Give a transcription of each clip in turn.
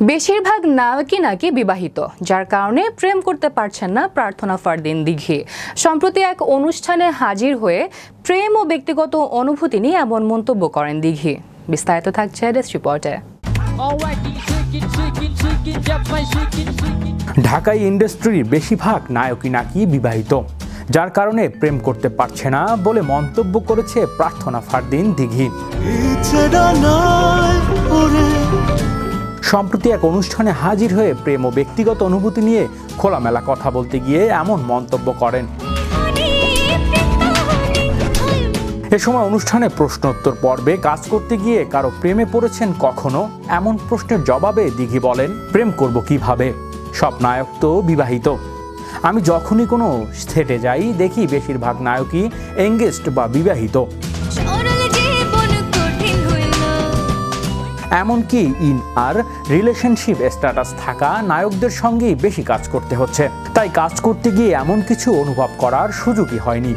বেশিরভাগ নায়কই নাকি বিবাহিত, যার কারণে প্রেম করতে পারছেন না প্রার্থনা ফারদিন দিঘি। সম্প্রতি এক অনুষ্ঠানে হাজির হয়ে প্রেম ও ব্যক্তিগত অনুভূতি নিয়ে এমন মন্তব্য করেন দিঘি। বিস্তারিত থাকছে ডেস্ক রিপোর্টে। ঢাকাই ইন্ডাস্ট্রির বেশিরভাগ নায়কই নাকি বিবাহিত, যার কারণে প্রেম করতে পারছে না বলে মন্তব্য করেছে প্রার্থনা ফারদিন দিঘি। সম্প্রতি এক অনুষ্ঠানে হাজির হয়ে প্রেম ও ব্যক্তিগত অনুভূতি নিয়ে খোলামেলা কথা বলতে গিয়ে এমন মন্তব্য করেন। এ সময় অনুষ্ঠানে প্রশ্নোত্তর পর্বে কাজ করতে গিয়ে কারো প্রেমে পড়েছেন কখনো, এমন প্রশ্নের জবাবে দিঘি বলেন, প্রেম করব কিভাবে, সব নায়ক তো বিবাহিত। আমি যখনই কোনো সেটে যাই দেখি বেশিরভাগ নায়কই এঙ্গেজড বা বিবাহিত। এমনকি ইন আর রিলেশনশিপ স্ট্যাটাস থাকা নায়কদের সঙ্গেই বেশি কাজ করতে হচ্ছে, তাই কাজ করতে গিয়ে এমন কিছু অনুভব করার সুযোগই হয়নি।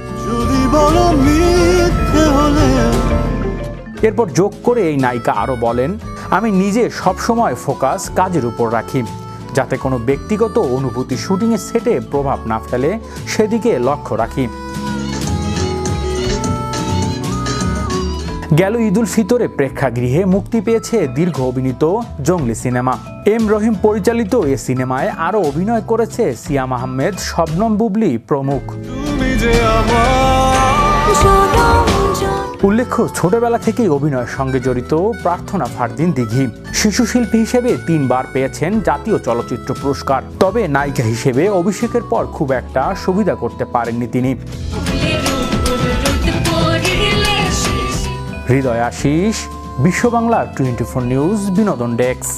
এরপর যোগ করে এই নায়িকা আরও বলেন, আমি নিজে সবসময় ফোকাস কাজের উপর রাখি, যাতে কোনো ব্যক্তিগত অনুভূতি শুটিংয়ের সেটে প্রভাব না ফেলে সেদিকে লক্ষ্য রাখি। গেল ঈদুল ফিতরে প্রেক্ষাগৃহে মুক্তি পেয়েছে দীর্ঘ অভিনীত জঙ্গলি সিনেমা। এম রহিম পরিচালিত এ সিনেমায় আরও অভিনয় করেছে সিয়াম আহমেদ, শবনম বুবলি প্রমুখ। উল্লেখ্য, ছোটবেলা থেকেই অভিনয়ের সঙ্গে জড়িত প্রার্থনা ফারদিন দিঘি। শিশু শিল্পী হিসেবে 3 বার পেয়েছেন জাতীয় চলচ্চিত্র পুরস্কার। তবে নায়িকা হিসেবে অভিষেকের পর খুব একটা সুবিধা করতে পারেননি তিনি। হৃদয় আশিস, বিশ্ব বাংলা 24 নিউজ, বিনোদন ডেস্ক।